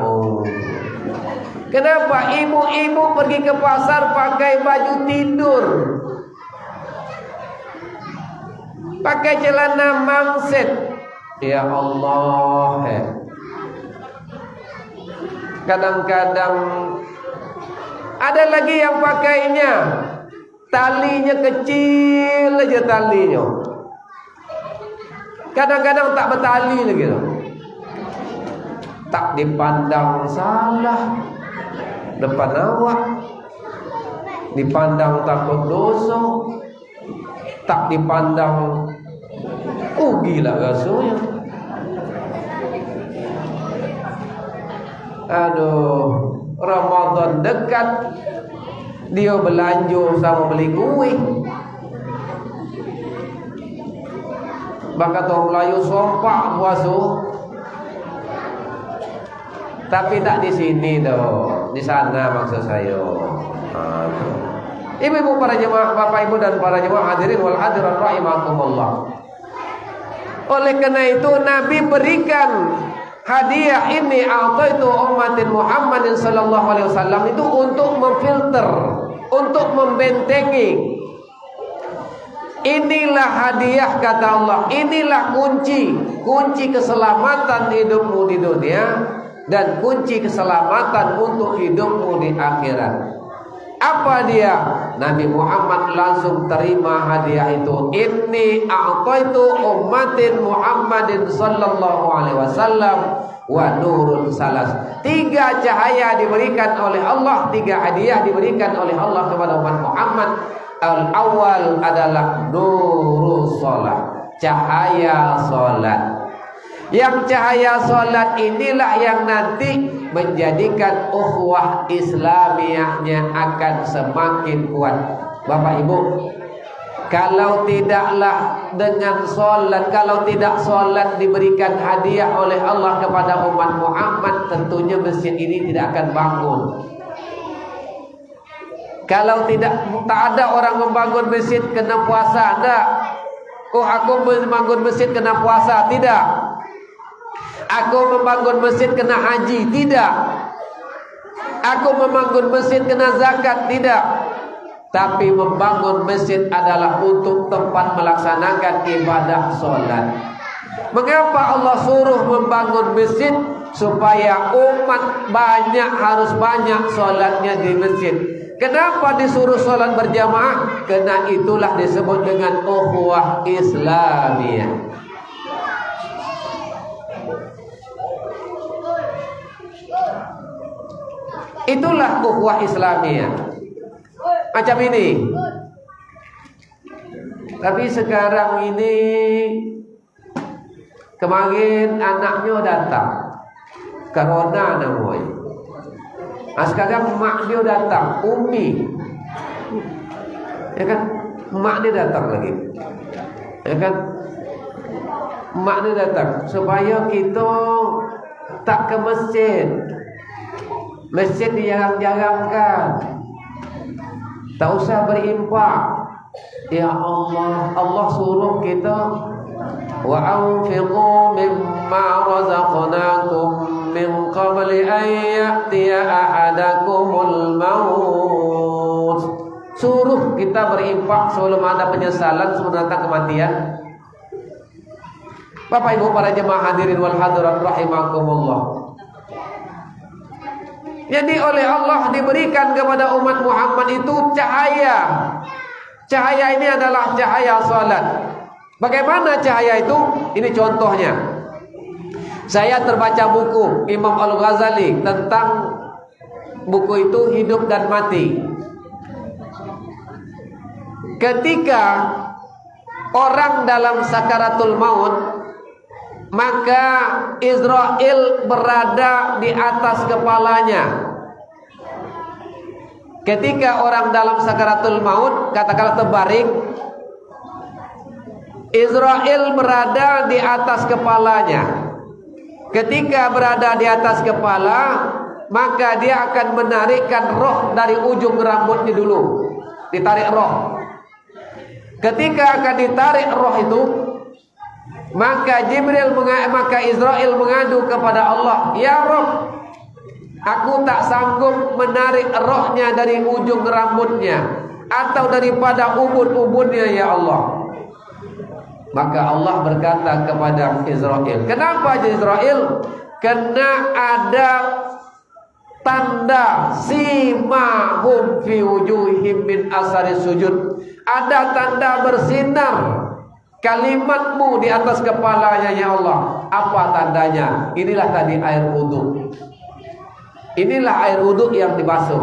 Kenapa ibu-ibu pergi ke pasar pakai baju tidur? Pakai celana mangset. Ya Allah. Kadang-kadang ada lagi yang pakainya talinya kecil aja talinya. Kadang-kadang tak bertali lagi. Tak dipandang salah depan awak, dipandang takut dosa, tak dipandang gila rasanya. Aduh, Ramadan dekat, dia belanja sama beli kue. Bahkan orang Melayu sompak puasa. Tapi tak di sini doh, di sana maksud saya. Ibu-ibu para jemaah, bapak ibu dan para jemaah hadirin wal hadirat rahimakumullah. Oleh karena itu Nabi berikan hadiah ini ataitu ummatin Muhammadin sallallahu alaihi wasallam itu untuk memfilter, untuk membentengi. Inilah hadiah kata Allah, inilah kunci keselamatan hidupmu di dunia dan kunci keselamatan untuk hidupmu di akhirat. Apa dia? Nabi Muhammad langsung terima hadiah itu. Inni a'taitu ummatin Muhammadin sallallahu alaihi wasallam wa nurun salas. 3 cahaya diberikan oleh Allah, 3 hadiah diberikan oleh Allah kepada umat Muhammad. Al-awwal adalah nurus salat, cahaya salat. Yang cahaya salat inilah yang nanti menjadikan ukhuwah Islamiyahnya akan semakin kuat. Bapak Ibu, Kalau tidaklah dengan solat, kalau tidak solat diberikan hadiah oleh Allah kepada umat Muhammad, tentunya masjid ini tidak akan bangun. Kalau tak ada orang membangun masjid kena puasa, enggak. Oh, aku membangun masjid kena puasa, tidak. Aku membangun masjid kena haji, tidak. Aku membangun masjid kena zakat, tidak. Tapi membangun masjid adalah untuk tempat melaksanakan ibadah solat. Mengapa Allah suruh membangun masjid? Supaya umat harus banyak solatnya di masjid. Kenapa disuruh solat berjamaah? Karena itulah disebut dengan ukhuwah Islamiyah. Itulah ukhuwah Islamiyah. Macam ini. Tapi sekarang ini, kemarin anaknya datang, corona namanya. Sekarang mak dia datang, Umi, ya kan? Mak dia datang lagi, ya kan? Mak dia datang supaya kita tak ke masjid. Masjid dijarang-jarangkan. Tak usah berimpak. Ya Allah, Allah suruh kita wa anfiqu mimma razaqnakum min qabli an ya'tiya ahadakumul maut. Suruh kita berimpak sebelum ada penyesalan, sebelum datang kematian. Bapak Ibu para jemaah hadirin wal hadirat rahimakumullah. Jadi oleh Allah diberikan kepada umat Muhammad itu cahaya. Cahaya ini adalah cahaya salat. Bagaimana cahaya itu? Ini contohnya. Saya terbaca buku Imam Al-Ghazali tentang buku itu Hidup dan Mati. Ketika orang dalam sakaratul maut, maka Israel berada di atas kepalanya. Ketika orang dalam sakaratul maut, katakanlah terbaring, Israel berada di atas kepalanya. Ketika berada di atas kepala, maka dia akan menarikkan roh dari ujung rambutnya dulu. Ditarik roh. Ketika akan ditarik roh itu, maka Israel mengadu kepada Allah, ya Rabb, aku tak sanggup menarik rohnya dari ujung rambutnya atau daripada ubun-ubunnya, ya Allah. Maka Allah berkata kepada Israel, kenapa Israel? Karena ada tanda simahum fi wujuhim min asari sujud. Ada tanda bersinar kalimatmu di atas kepalanya, ya Allah. Apa tandanya? Inilah tadi air wudhu. Inilah air wudhu yang dibasuh.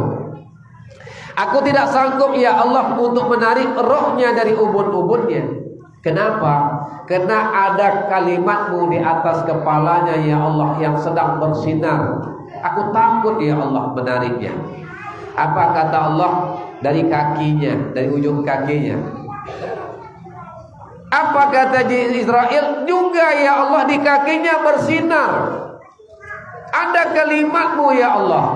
Aku tidak sanggup, ya Allah, untuk menarik rohnya dari ubun-ubunnya. Kenapa? Karena ada kalimatmu di atas kepalanya, ya Allah, yang sedang bersinar. Aku takut, ya Allah, menariknya. Apa kata Allah? Dari kakinya, dari ujung kakinya. Apa kata Israel? Juga, ya Allah, di kakinya bersinar. Ada kalimatmu, ya Allah.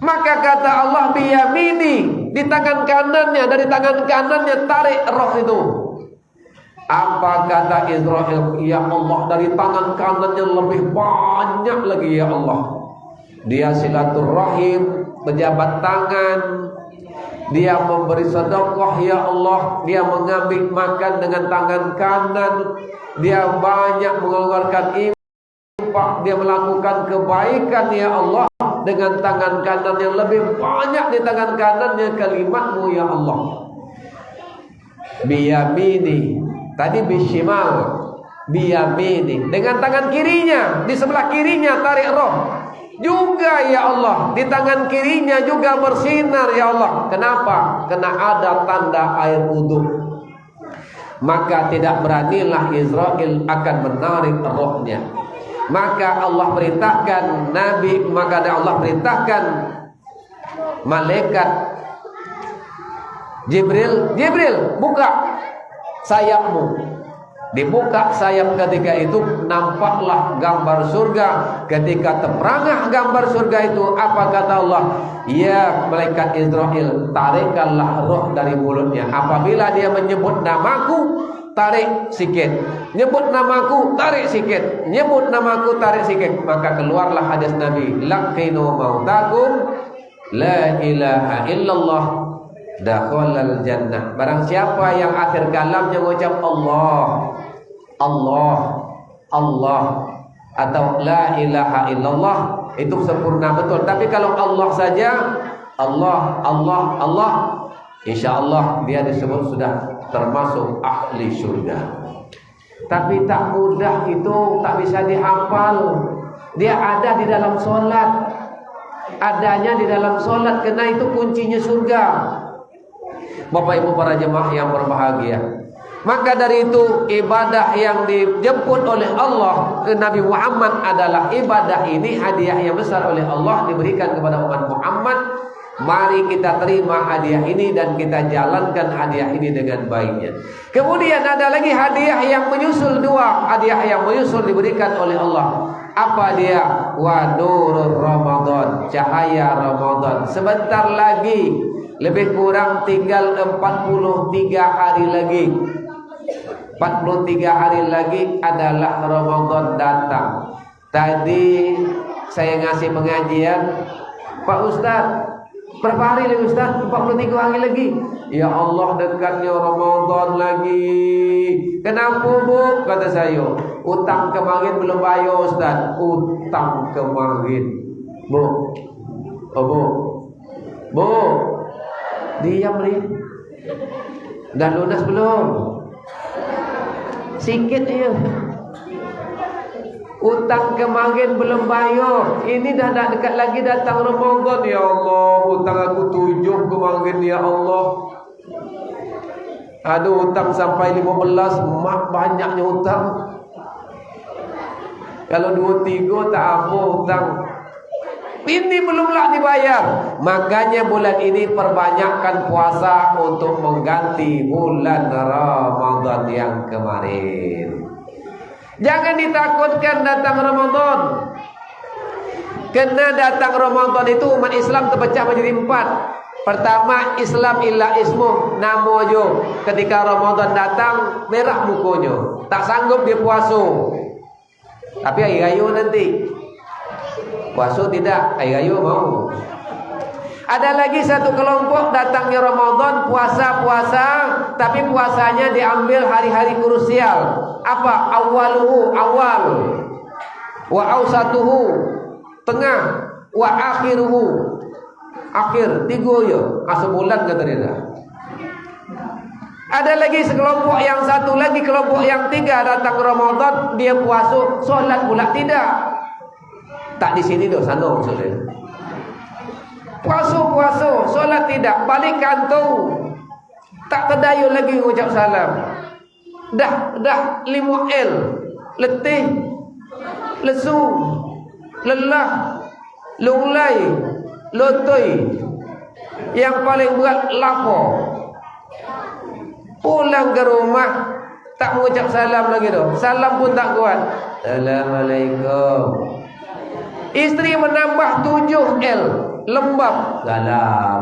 Maka kata Allah, biyamini, di tangan kanannya, dari tangan kanannya tarik roh itu. Apa kata Israel? Ya Allah, dari tangan kanannya lebih banyak lagi, ya Allah. Dia silaturahim, berjabat tangan, dia memberi sedekah, ya Allah. Dia mengambil makan dengan tangan kanan. Dia banyak mengeluarkan infak. Dia melakukan kebaikan, ya Allah, dengan tangan kanan yang lebih banyak. Di tangan kanannya kalimatmu, ya Allah. Biyamini, tadi bishimal, biyamini, dengan tangan kirinya, di sebelah kirinya tarik roh. Juga, ya Allah, di tangan kirinya juga bersinar, ya Allah. Kenapa? Karena ada tanda air wudhu. Maka tidak beranilah Israel akan menarik rohnya. Maka Allah perintahkan Allah perintahkan malaikat Jibril, buka sayapmu. Dibuka sayap ketika itu, nampaklah gambar surga. Ketika terperangah gambar surga itu, apa kata Allah? Ya malaikat Israel, tarikkanlah roh dari mulutnya. Apabila dia menyebut namaku, tarik sikit. Nyebut namaku, tarik sikit. Nyebut namaku, tarik sikit. Maka keluarlah hadis Nabi, laqinu mautakum, la ilaha illallah, dakhalal jannah. Barang siapa yang akhir kalamnya mengucap Allah, Allah, Allah, atau la ilaha illallah, itu sempurna betul. Tapi kalau Allah saja, Allah, Allah, Allah, insya Allah dia disebut sudah termasuk ahli surga. Tapi tak mudah itu, tak bisa dihafal. Dia ada di dalam solat, adanya di dalam solat, karena itu kuncinya surga. Bapak Ibu para jemaah yang berbahagia, maka dari itu ibadah yang dijemput oleh Allah ke Nabi Muhammad adalah ibadah ini hadiah yang besar oleh Allah diberikan kepada umat Muhammad. Mari kita terima hadiah ini dan kita jalankan hadiah ini dengan baiknya. Kemudian ada lagi hadiah yang menyusul, dua hadiah yang menyusul diberikan oleh Allah. Apa dia? Wa nurur Ramadan, cahaya Ramadan. Sebentar lagi, lebih kurang tinggal 43 hari lagi. 43 hari lagi adalah Ramadan datang. Tadi saya ngasih pengajian, Pak Ustaz, berapa hari lagi Ustaz? 43 hari lagi. Ya Allah, dekatnya Ramadan lagi. Kenapa Bu? Kata saya, utang kemarin belum bayar Ustaz. Utang kemarin, Bu. Oh Bu, diam nih. Dah lunas belum? Sikit ya. Utang kemarin belum bayar. Ini dah dekat lagi datang Ramadan. Ya Allah, utang aku 7 kemarin ya Allah. Ada utang sampai 15. Mak banyaknya utang. Kalau 2-3 tak apa utang. Ini belumlah dibayar. Makanya bulan ini perbanyakkan puasa untuk mengganti bulan Ramadan yang kemarin. Jangan ditakutkan datang Ramadan. Karena datang Ramadan itu umat Islam terpecah menjadi 4. Pertama, Islam illa ismu, nama je. Ketika Ramadan datang, merah mukonya, tak sanggup dia puasa. Tapi hari raya nanti puasa tidak, hari raya mau. Ada lagi satu kelompok datangnya Ramadan, puasa-puasa, tapi puasanya diambil hari-hari krusial. Apa? Awaluhu, awal. Wa ausatuhu, tengah. Wa akhiruhu, akhir. 3 ya, sebulan kata dia. Ada lagi sekelompok yang satu lagi, kelompok yang 3 datang Ramadan, dia puasa, solat pula tidak. Tak di sini doh, sana maksudnya. Puasa, solat tidak, balik kantor. Tak terdayu lagi ucap salam. Dah 5L, letih, lesu, lelah, lunglai, lotoi. Yang paling berat lapar. Pulang ke rumah tak mengucap salam lagi doh. Salam pun tak kuat. Assalamualaikum. Istri menambah 7L, lembab, salam.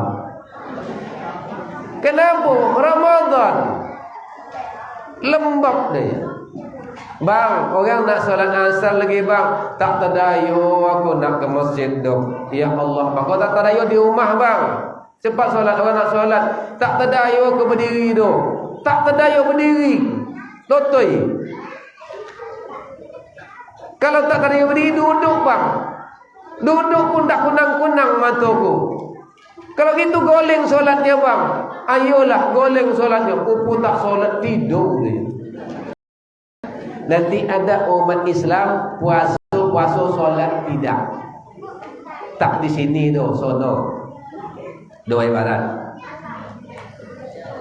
Kenapa? Ramadan, lembab dia. Bang, orang nak solat asar lagi bang, tak terdayu aku nak ke masjid dong. Ya Allah, bang, kau tak terdayu di rumah bang. Cepat solat, orang nak solat. Tak terdayu aku berdiri dong. Tak terdayu berdiri, lotoi. Kalau tak terdayu berdiri, duduk bang. Duduk pun tak kunang-kunang mataku. Kalau gitu goleng solatnya bang. Ayolah goleng solatnya. Pupu tak solat, tidur dia. Nanti ada umat Islam puasa solat tidak. Tak di sini doh, sono. Dua ibarat.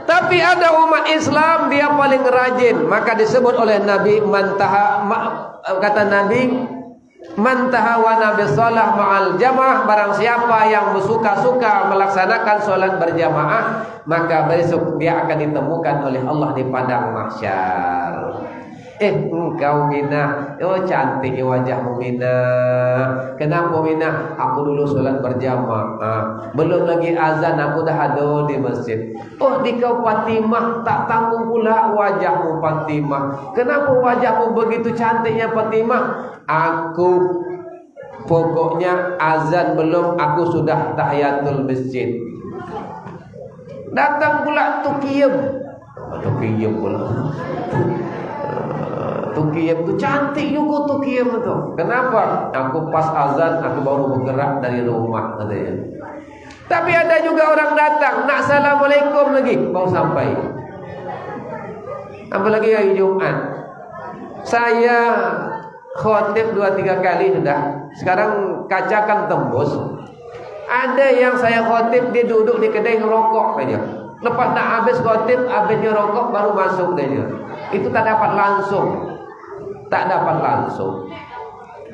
Tapi ada umat Islam dia paling rajin. Maka disebut oleh Nabi kata Nabi, Man tahawana bisalah ma'al jamaah, barang siapa yang bersuka-suka melaksanakan solat berjamaah, maka besok dia akan ditemukan oleh Allah di padang mahsyar. Engkau Mina, oh cantik wajahmu Mina. Kenapa Mina? Aku dulu solat berjamaah, belum lagi azan aku dah ada di masjid. Oh dikau Fatimah, tak tanggung pula wajahmu Fatimah. Kenapa wajahmu begitu cantiknya Fatimah? Aku pokoknya azan belum, aku sudah tahiyatul masjid. Datang pula Tukiyem pula. Tukiyem itu cantik juga Tukiyem itu. Kenapa? Aku pas azan aku baru bergerak dari rumah katanya. Tapi ada juga orang datang nak assalamualaikum lagi baru sampai. Apalagi hari Jumat. Saya khotib 2-3 kali sudah. Sekarang kaca kan tembus. Ada yang saya khotib dia duduk di kedai ngerokok aja. Lepas nak habis khotib, habisnya rokok baru masuk dia. Itu tak dapat langsung.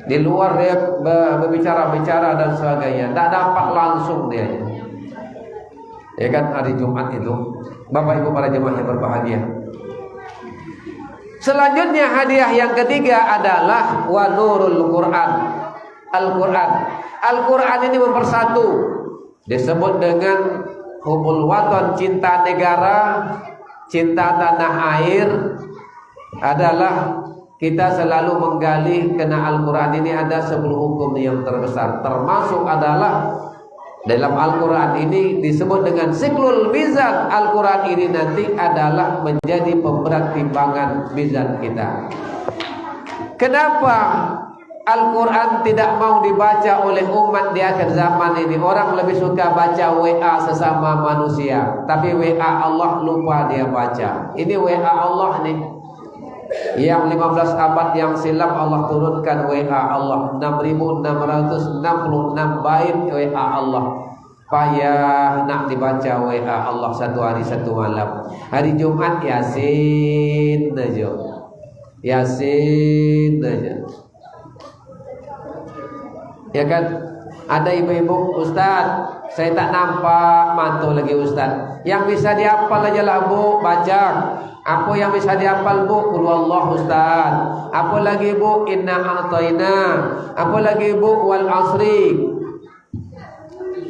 Di luar dia berbicara-bicara dan sebagainya, tak dapat langsung dia. Ya kan hari Jumat itu, Bapak Ibu para jemaah yang berbahagia. Selanjutnya hadiah yang ketiga adalah wa nurul Quran. Al-Quran ini mempersatu. Disebut dengan hubul waton, cinta negara, cinta tanah air, adalah kita selalu menggali kena Al-Quran ini ada 10 hukum yang terbesar. Termasuk adalah dalam Al-Quran ini disebut dengan siklul mizan. Al-Quran ini nanti adalah menjadi pemberat timbangan mizan kita. Kenapa Al-Quran tidak mau dibaca oleh umat di akhir zaman ini? Orang lebih suka baca WA sesama manusia, tapi WA Allah lupa dia baca. Ini WA Allah nih, yang 15 abad yang silam Allah turunkan WA Allah 6.666 bait WA Allah. Payah nak dibaca WA Allah satu hari satu malam. Hari Jumat Yasin aja. Ya kan? Ada ibu-ibu, Ustaz, saya tak nampak mantu lagi Ustaz. Yang bisa dihafal aja lah Bu, baca. Apa yang bisa dihafal Bu? Qul huwallahu Ustaz. Apa lagi Bu? Inna a'tayna. Apa lagi Bu? Wal asri.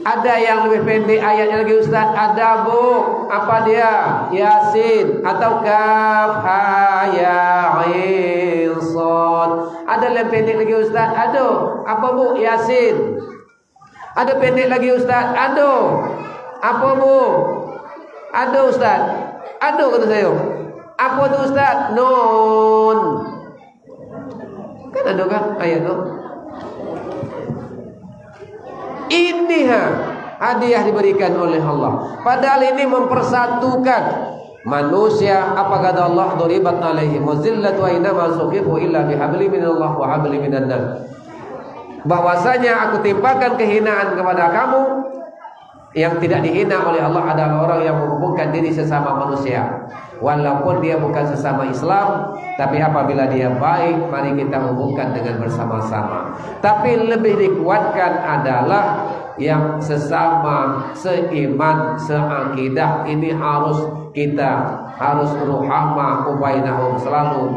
Ada yang lebih pendek ayatnya lagi Ustaz? Ada Bu. Apa dia? Yasin atau Kaf Ha Ya Ain Shad. Ada yang pendek lagi Ustaz? Ada. Apa Bu? Yasin. Ada pendek lagi Ustaz? Ada. Apa Bu? Ada Ustaz. Ada kata saya. Apa tu Ustaz? Nun. Kan ada kan ayat tu? Ini hadiah diberikan oleh Allah. Padahal ini mempersatukan manusia. Apa kata Allah? Duribat alaihim wazillatu wa inna ma suqifu illa bihabli minallah wa habli minan nas. Bahwasanya aku timpakan kehinaan kepada kamu. Yang tidak dihina oleh Allah adalah orang yang menghubungkan diri sesama manusia. Walaupun dia bukan sesama Islam, tapi apabila dia baik, mari kita hubungkan dengan bersama-sama. Tapi lebih dikuatkan adalah yang sesama, seiman, seakidah. Ini harus ruhamah ubainahum, selalu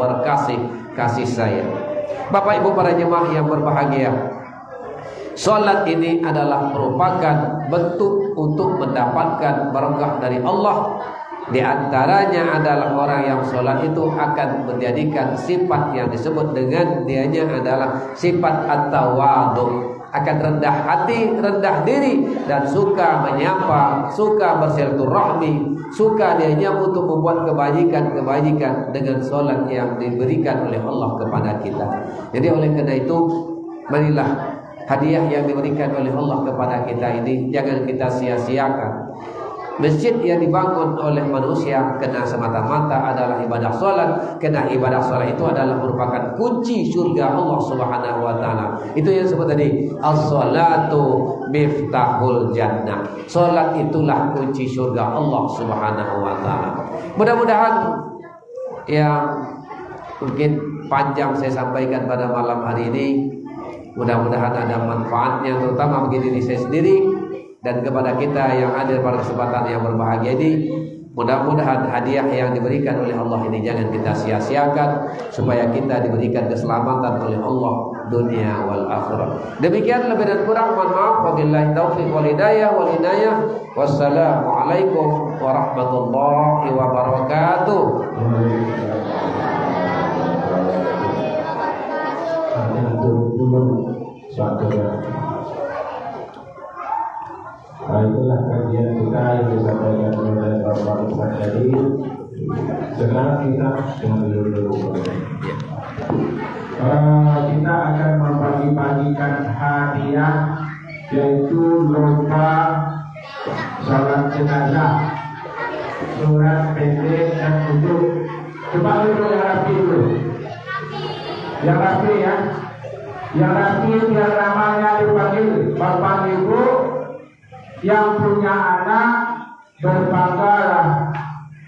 kasih sayang. Bapak Ibu para jemaah yang berbahagia, salat ini adalah merupakan bentuk untuk mendapatkan berkah dari Allah. Di antaranya adalah orang yang salat itu akan menjadikan sifat yang disebut dengan dianya adalah sifat at-tawadhu, akan rendah hati, rendah diri, dan suka menyapa, suka bersilaturahmi, suka dianya untuk membuat kebajikan dengan salat yang diberikan oleh Allah kepada kita. Jadi oleh karena itu, marilah hadiah yang diberikan oleh Allah kepada kita ini jangan kita sia-siakan. Masjid yang dibangun oleh manusia kena semata-mata adalah ibadah salat. Kena ibadah salat itu adalah merupakan kunci surga Allah Subhanahu wa taala. Itu yang disebut tadi as-salatu miftahul jannah. Salat itulah kunci surga Allah Subhanahu wa taala. Mudah-mudahan yang mungkin panjang saya sampaikan pada malam hari ini Mudah-mudahan ada manfaatnya terutama bagi diri saya sendiri dan kepada kita yang hadir pada kesempatan yang berbahagia ini. Mudah-mudahan hadiah yang diberikan oleh Allah ini jangan kita sia-siakan, supaya kita diberikan keselamatan oleh Allah dunia wal akhirah. Demikian, lebih dan kurang mohon maaf. Wabillahi taufiq wal hidayah. Wassalamualaikum warahmatullahi wabarakatuh. Itulah kajian kita yang disampaikan oleh Bapak Ustaz tadi. Sekarang kita dulu. Kita akan membagi-bagikan hadiah, yaitu lomba salat jenazah, surat pendek dan duduk. Coba dulu yang rapi dulu. Yang rapi ya. Yang rapi yang namanya dipanggil Bapak Ibu yang punya anak, berbanggalah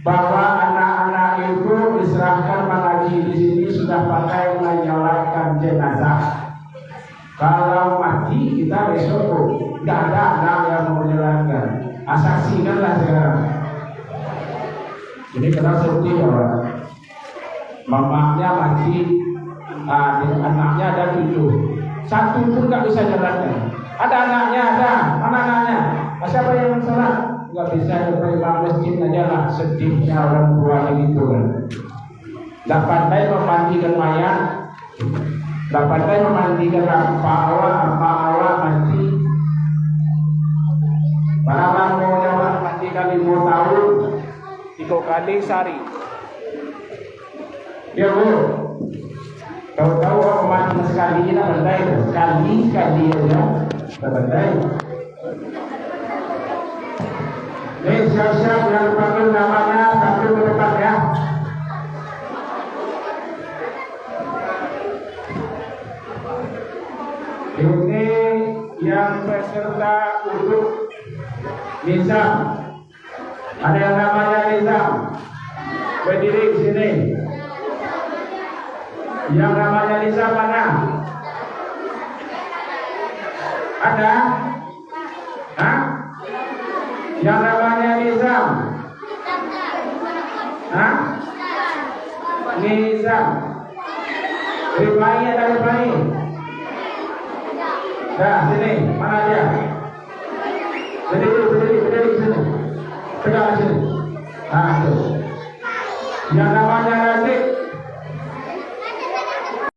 bahwa anak-anak itu diserahkan mengaji di sini sudah pakai menyolatkan jenazah. Kalau mati kita besok tidak ada anak yang mau menyolatkan. Saksikanlah sekarang. Jadi kena sedih orang. Mamanya mati, anaknya ada 7, 1 pun nggak bisa jalankan. Ada anaknya, ada. Mana anaknya? Siapa yang salah? Nggak bisa terima masjid aja lah. Sedihnya orang tua gitu kan. Nggak pandai memandikan mayat, nggak pandai memandikan apa awal mati. Para orang mau nyawa mandikan 5 tahun, 3 kali sehari. Ya bu, tahu-tahu orang mati sekali kita pandai, sekali aja. Terbaik. Nih siap-siap yang dipanggil namanya tampil ke depan ya. Ini yang peserta untuk Nizam. Ada yang namanya Nizam. Berdiri di sini. Yang namanya Nizam mana? Ada? Hah? Yang namanya Nizam? Hah? Nizam. Rifai ada Rifai? Dah, sini. Mana dia? Berdiri sini. Tegak sini. Nah, itu. Yang namanya Razik.